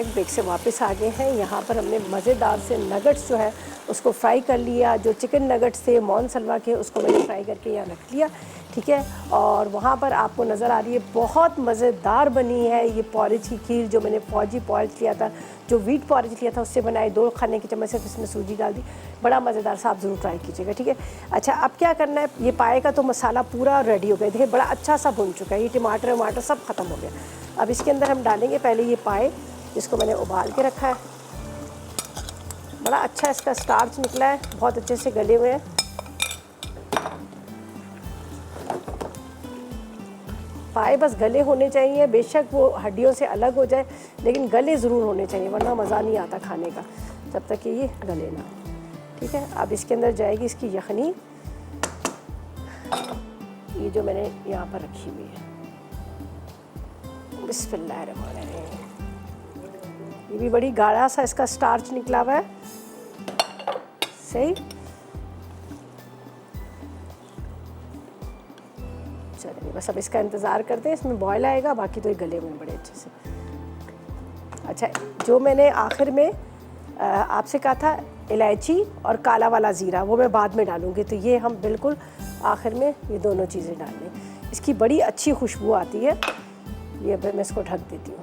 ब्रेक से वापस आ गए हैं। यहाँ पर हमने मज़ेदार से नगट्स जो है उसको फ्राई कर लिया। जो चिकन नगट्स थे मौन सलवा के, उसको मैंने फ्राई करके यहाँ रख लिया, ठीक है। और वहाँ पर आपको नज़र आ रही है बहुत मज़ेदार बनी है ये पॉरेज की खीर, जो मैंने फौजी पॉरेज लिया था, जो वीट पॉरेज लिया था उससे बनाई। 2 खाने की चम्मच सिर्फ इसमें सूजी डाल दी, बड़ा मज़ेदार सा, आप ज़रूर ट्राई कीजिएगा, ठीक है। अच्छा, अब क्या करना है, ये पाए का तो मसाला पूरा रेडी हो गया, देखिए बड़ा अच्छा सा भुन चुका है, ये टमाटर वमाटर सब ख़त्म हो गया। अब इसके अंदर हम डालेंगे पहले ये पाए, जिसको मैंने उबाल के रखा है। बड़ा अच्छा इसका स्टार्च निकला है, बहुत अच्छे से गले हुए हैं। पाए बस गले होने चाहिए, बेशक वो हड्डियों से अलग हो जाए, लेकिन गले ज़रूर होने चाहिए, वरना मज़ा नहीं आता खाने का जब तक कि ये गले ना, ठीक है। अब इसके अंदर जाएगी इसकी यखनी, ये जो मैंने यहाँ पर रखी हुई है। बिस्मिल्लाहिर्रहमानिर्रहीम। ये भी बड़ी गाढ़ा सा इसका स्टार्च निकला हुआ है, सही। चलिए बस अब इसका इंतज़ार करते हैं, इसमें बॉयल आएगा, बाकी तो ये गले में बड़े अच्छे से। अच्छा, जो मैंने आखिर में आपसे कहा था इलायची और काला वाला ज़ीरा, वो मैं बाद में डालूँगी, तो ये हम बिल्कुल आखिर में ये दोनों चीज़ें डाल लें। इसकी बड़ी अच्छी खुशबू आती है। ये अब मैं इसको ढक देती हूँ,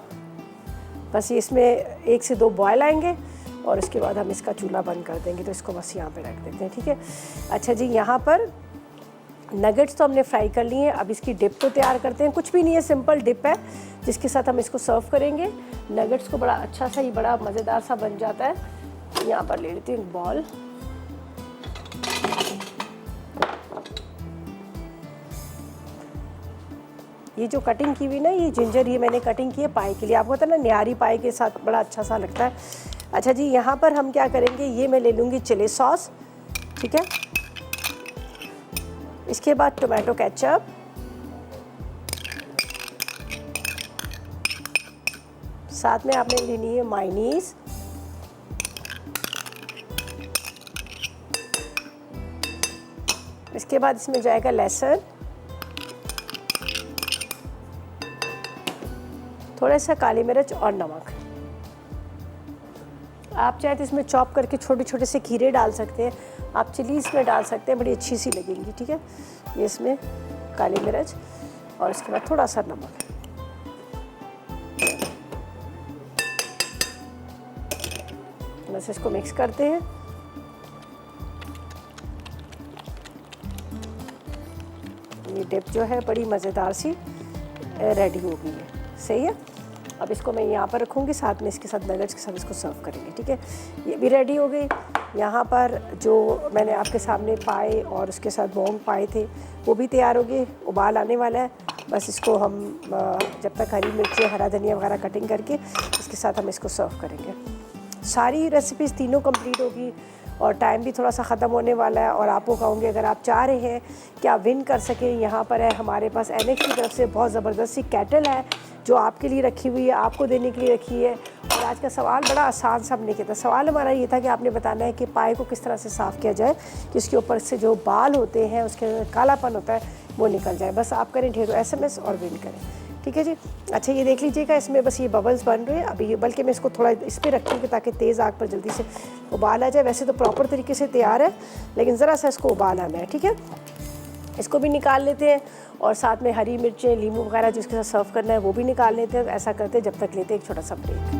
बस ये इसमें 1 से 2 बॉयल आएंगे और इसके बाद हम इसका चूल्हा बंद कर देंगे। तो इसको बस यहाँ पे रख देते हैं, ठीक है। अच्छा जी, यहाँ पर नगेट्स तो हमने फ्राई कर लिए हैं, अब इसकी डिप तो तैयार करते हैं। कुछ भी नहीं है, सिंपल डिप है जिसके साथ हम इसको सर्व करेंगे। नगेट्स को बड़ा अच्छा सा, ये बड़ा मज़ेदार सा बन जाता है। यहाँ पर ले लेती हूँ एक बॉल, ये जो कटिंग की हुई ना, ये जिंजर, ये मैंने कटिंग की है पाए के लिए। आपको पता है ना, निहारी पाए के साथ बड़ा अच्छा सा लगता है। अच्छा जी, यहाँ पर हम क्या करेंगे, ये मैं ले लूँगी चिली सॉस, ठीक है। इसके बाद टोमेटो केचप, साथ में आपने लेनी है मायोनीज, इसके बाद इसमें जाएगा लहसुन, थोड़ा सा काली मिर्च और नमक। आप चाहे तो इसमें चॉप करके छोटे छोटे से खीरे डाल सकते हैं, आप चिली इसमें डाल सकते हैं, बड़ी अच्छी सी लगेंगी, ठीक है। ये इसमें काली मिर्च और इसके बाद थोड़ा सा नमक। बस इसको मिक्स करते हैं। ये डिप जो है बड़ी मज़ेदार सी रेडी हो गई है, सही है। अब इसको मैं यहाँ पर रखूँगी, साथ में इसके साथ नगेट्स के साथ इसको सर्व करेंगे, ठीक है। ये भी रेडी हो गई। यहाँ पर जो मैंने आपके सामने पाए और उसके साथ बॉन्ग पाए थे, वो भी तैयार हो गए। उबाल आने वाला है, बस इसको हम जब तक हरी मिर्ची, हरा धनिया वगैरह कटिंग करके इसके साथ हम इसको सर्व करेंगे। सारी रेसिपीज़ तीनों कंप्लीट होगी और टाइम भी थोड़ा सा ख़त्म होने वाला है। और आपको कहूँगी अगर आप चाह रहे हैं कि आप विन कर सकें, यहाँ पर है हमारे पास एनेक्स की तरफ से बहुत ज़बरदस्त सी कैटल है जो आपके लिए रखी हुई है, आपको देने के लिए रखी है। और आज का सवाल बड़ा आसान सा हमने किया था। सवाल हमारा ये था कि आपने बताना है कि पाए को किस तरह से साफ़ किया जाए कि उसके ऊपर से जो बाल होते हैं, उसके अंदर कालापन होता है, वो निकल जाए। बस आप करें ढेरों SMS और विन करें, ठीक है जी। अच्छा ये देख लीजिएगा, इसमें बस ये बबल्स बन रहे हैं अभी ये, बल्कि मैं इसको थोड़ा इस पर रखूँगी ताकि तेज़ आग पर जल्दी से उबाल आ जाए। वैसे तो प्रॉपर तरीके से तैयार है, लेकिन ज़रा सा इसको उबाल आना है, ठीक है। इसको भी निकाल लेते हैं और साथ में हरी मिर्चें, लीमू वगैरह जिसके साथ सर्व करना है वो भी निकाल लेते हैं। ऐसा करते हैं जब तक लेते हैं एक छोटा सा break.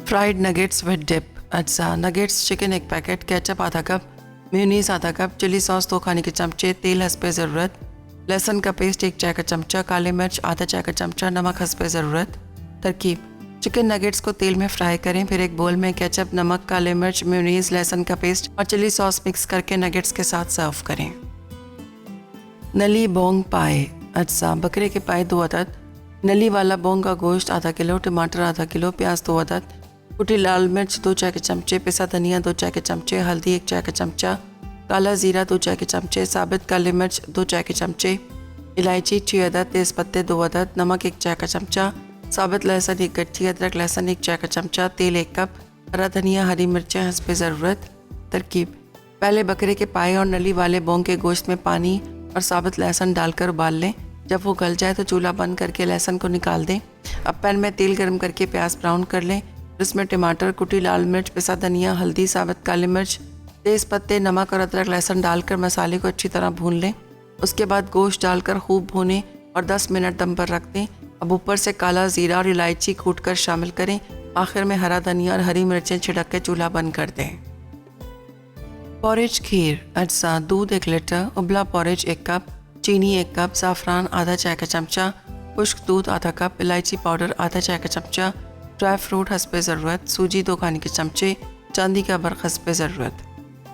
Fried nuggets with dip. अच्छा, नगेट्स चिकन 1 पैकेट, केचप आधा कप, मेयोनीज आधा कप, चिली सॉस 2 खाने के चमचे, तेल हस्बे ज़रूरत, लहसुन का पेस्ट 1 चाय का चमचा, काली मिर्च आधा चाय का चमचा, नमक हस्बे ज़रूरत। तरकीब: चिकन नगेट्स को तेल में फ्राई करें, फिर एक बोल में केचप, नमक, काली मिर्च, मेयोनीज, लहसुन का पेस्ट और चिली सॉस मिक्स करके नगेट्स के साथ सर्व करें। नली बोंग पाए। अच्छा, बकरे के पाए 2 अदद, नली वाला बोंग का गोश्त आधा किलो, टमाटर आधा किलो, प्याज 2 अदद, कुटी लाल मिर्च 2 चाय के चमचे, पिसा धनिया 2 चाय के चमचे, हल्दी 1 चाय का चमचा, काला ज़ीरा 2 चाय के चमचे, साबित काली मिर्च 2 चाय के चमचे, इलायची 6 अदद, तेज़पत्ते 2 अदद, नमक 1 चाय का चमचा, साबित लहसुन 1 गट्ठी, अदरक लहसुन 1 चाय का चमचा, तेल 1 कप, हरा धनिया, हरी मिर्चें हस्बे ज़रूरत। तरकीब: पहले बकरे के पाए और नली वाले बोंग के गोश्त में पानी और साबित लहसुन डालकर उबाल लें। जब वो गल जाए तो चूल्हा बंद करके लहसुन को निकाल दें। अब पैन में तेल गर्म करके प्याज ब्राउन कर लें। इसमें टमाटर, कुटी लाल मिर्च, पिसा धनिया, हल्दी, साबित काली मिर्च, तेज़ पत्ते, नमक और अदरक लहसुन डालकर मसाले को अच्छी तरह भून लें। उसके बाद गोश्त डालकर खूब भूनें और 10 मिनट दम पर रख दें। अब ऊपर से काला ज़ीरा और इलायची कूटकर शामिल करें। आखिर में हरा धनिया और हरी मिर्चें छिड़क के चूल्हा बंद कर दें। पॉरेज खीर। अज्जा: दूध 1 लीटर, उबला पॉरेज 1 कप, चीनी 1 कप, ज़ाफ़रान आधा चाय का चमचा, खुश्क दूध आधा कप, इलायची पाउडर आधा चाय का चमचा, ड्राई फ्रूट हस्बे ज़रूरत, सूजी 2 खाने के चमचे, चांदी का बर्क़ हस्बे ज़रूरत।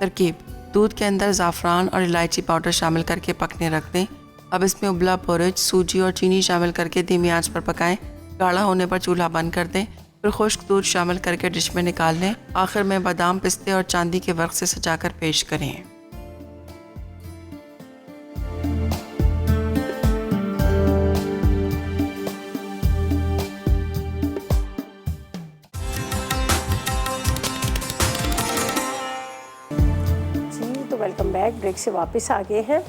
तरकीब: दूध के अंदर ज़ाफ़रान और इलायची पाउडर शामिल करके पकने रख दें। अब इसमें उबला पोरेज, सूजी और चीनी शामिल करके धीमी आंच पर पकाएं। गाढ़ा होने पर चूल्हा बंद कर दें। फिर खुश्क दूध शामिल करके डिश में निकाल लें। आखिर में बादाम, पिस्ते और चांदी के वर्क से सजाकर पेश करें। Welcome back. ब्रेक से वापस आ गए हैं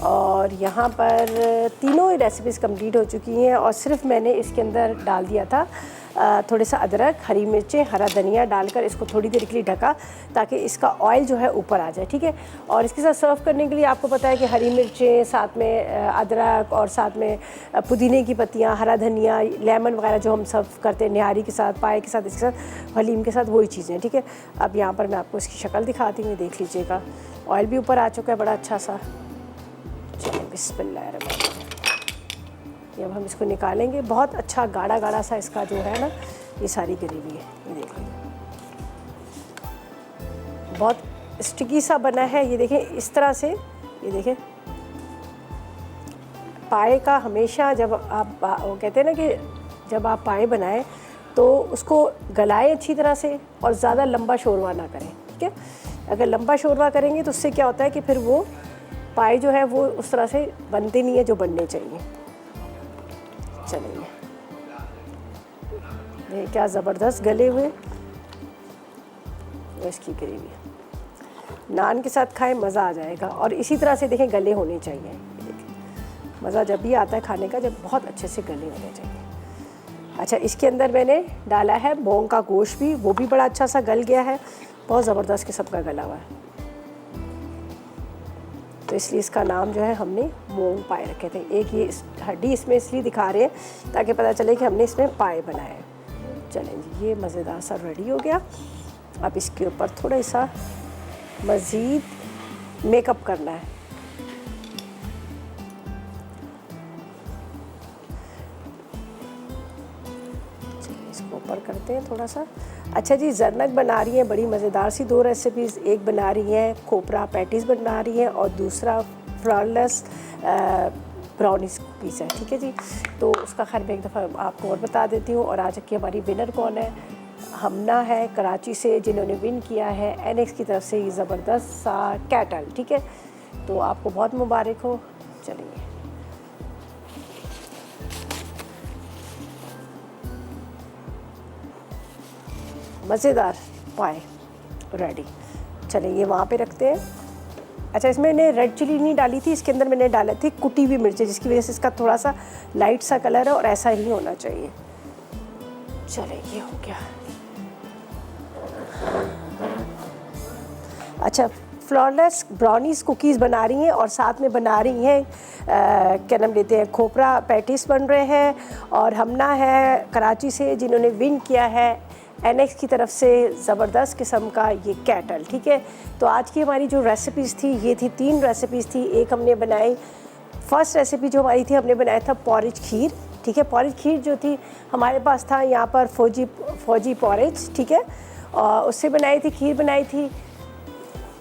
और यहाँ पर तीनों ही रेसिपीज़ कंप्लीट हो चुकी हैं और सिर्फ मैंने इसके अंदर डाल दिया था थोड़ा सा अदरक, हरी मिर्चें, हरा धनिया डालकर इसको थोड़ी देर के लिए ढका ताकि इसका ऑयल जो है ऊपर आ जाए, ठीक है। और इसके साथ सर्व करने के लिए आपको पता है कि हरी मिर्चें, साथ में अदरक और साथ में पुदीने की पत्तियाँ, हरा धनिया, लेमन वगैरह जो हम सर्व करते हैं निहारी के साथ, पाए के साथ, इसके साथ हलीम के साथ, वही चीज़ें, ठीक है। अब यहाँ पर मैं आपको इसकी शक्ल दिखाती हूँ, देख लीजिएगा। ऑयल भी ऊपर आ चुका है बड़ा अच्छा सा। चलिए बिस्मिल्लाह। अब हम इसको निकालेंगे। बहुत अच्छा गाढ़ा गाढ़ा सा इसका जो है ना, ये सारी ग्रेवी है, ये देख लीजिए, बहुत स्टिकी सा बना है। ये देखें इस तरह से, ये देखें। पाए का हमेशा जब आप वो कहते हैं ना कि जब आप पाए बनाएं तो उसको गलाएं अच्छी तरह से और ज़्यादा लंबा शोरवा ना करें, ठीक है। अगर लंबा शोरवा करेंगे तो उससे क्या होता है कि फिर वो पाए जो है वो उस तरह से बनते नहीं है जो बनने चाहिए। चलिए, ये क्या ज़बरदस्त गले हुए इसकी ग्रेवी। नान के साथ खाएं, मज़ा आ जाएगा। और इसी तरह से देखें गले होने चाहिए। मज़ा जब भी आता है खाने का जब बहुत अच्छे से गले होने चाहिए। अच्छा, इसके अंदर मैंने डाला है बोंग का गोश्त भी, वो भी बड़ा अच्छा सा गल गया है, बहुत ज़बरदस्त किस्म का गला हुआ है। तो इसलिए इसका नाम जो है हमने मोंग पाए रखे थे। एक ये हड्डी इसमें इसलिए दिखा रहे हैं ताकि पता चले कि हमने इसमें पाए बनाए हैं। चलें जी, ये मज़ेदार सा रेडी हो गया। अब इसके ऊपर थोड़ा सा मज़ीद मेकअप करना है। चलिए इसको ऊपर करते हैं थोड़ा सा। अच्छा जी, जरनक बना रही हैं बड़ी मज़ेदार सी 2 रेसिपीज़। एक बना रही हैं खोपरा पैटीज़ बना रही हैं और दूसरा फ्लॉलेस ब्राउनीज कुकीज़ है, ठीक है जी। तो उसका खैर मैं एक दफ़ा आपको और बता देती हूँ। और आज की हमारी विनर कौन है? हमना है कराची से, जिन्होंने विन किया है एनएक्स की तरफ से ये ज़बरदस्त सा कैटल, ठीक है। तो आपको बहुत मुबारक हो। चलिए मज़ेदार पाए रेडी। चलिए ये वहाँ पे रखते हैं। अच्छा, इसमें मैंने रेड चिली नहीं डाली थी, इसके अंदर मैंने डाले थे कुटी हुई मिर्चें, जिसकी वजह से इसका थोड़ा सा लाइट सा कलर है और ऐसा ही होना चाहिए। चलिए ये हो गया। अच्छा, फ्लॉलेस ब्राउनीज कुकीज़ बना रही हैं और साथ में बना रही हैं क्या नाम लेते हैं, खोपरा पैटिस बन रहे हैं। और हमना है कराची से, जिन्होंने विन किया है एनएक्स की तरफ से ज़बरदस्त किस्म का ये कैटल, ठीक है। तो आज की हमारी जो रेसिपीज़ थी ये थी, 3 रेसिपीज़ थी। एक हमने बनाई, फर्स्ट रेसिपी जो हमारी थी, हमने बनाया था पॉरेज खीर, ठीक है। पॉरेज खीर जो थी हमारे पास था यहाँ पर फौजी पॉरेज, ठीक है। और उससे बनाई थी, खीर बनाई थी।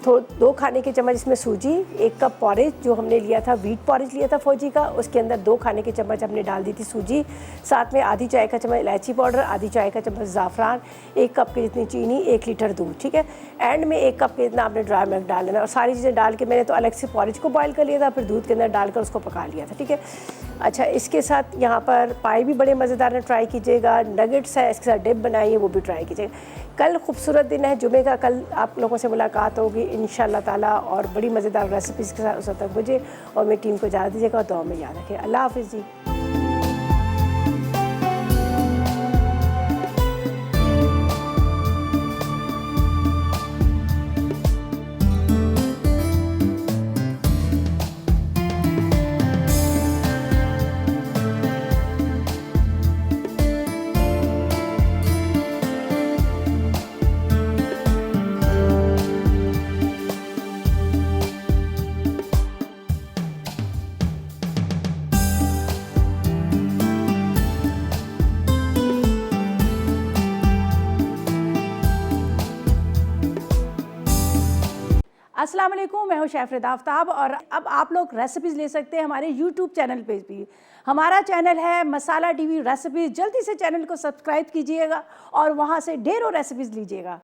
2 खाने के चम्मच इसमें सूजी, 1 कप पॉरेज जो हमने लिया था, व्हीट पॉरेज लिया था फौजी का, उसके अंदर 2 खाने के चम्मच हमने डाल दी थी सूजी, साथ में आधी चाय का चम्मच इलायची पाउडर, आधी चाय का चम्मच ज़ाफ़रान, 1 कप के जितनी चीनी, 1 लीटर दूध, ठीक है। एंड में 1 कप के जितना आपने ड्राई मिल्क डाल लेना। और सारी चीज़ें डाल के मैंने तो अलग से पॉरेज को बॉयल कर लिया था, फिर दूध के अंदर डालकर उसको पका लिया था, ठीक है। अच्छा, इसके साथ यहाँ पर पाई भी बड़े मज़ेदार है, ट्राई कीजिएगा। नगेट्स है, इसके साथ डिप बनाई है, वो भी ट्राई कीजिएगा। कल खूबसूरत दिन है जुमे का, कल आप लोगों से मुलाकात होगी इंशाअल्लाह ताला और बड़ी मज़ेदार रेसिपीज़ के साथ। उस वक्त तक मुझे और मेरी टीम को इजाज़त दीजिएगा। दुआ में याद रखें। अल्लाह हाफ़िज़ जी। अस्सलाम वालेकुम, मैं हूँ शेफ़ आफ्ताब और अब आप लोग रेसिपीज़ ले सकते हैं हमारे यूट्यूब चैनल पे भी। हमारा चैनल है मसाला टीवी रेसिपीज़। जल्दी से चैनल को सब्सक्राइब कीजिएगा और वहाँ से ढेरों रेसिपीज़ लीजिएगा।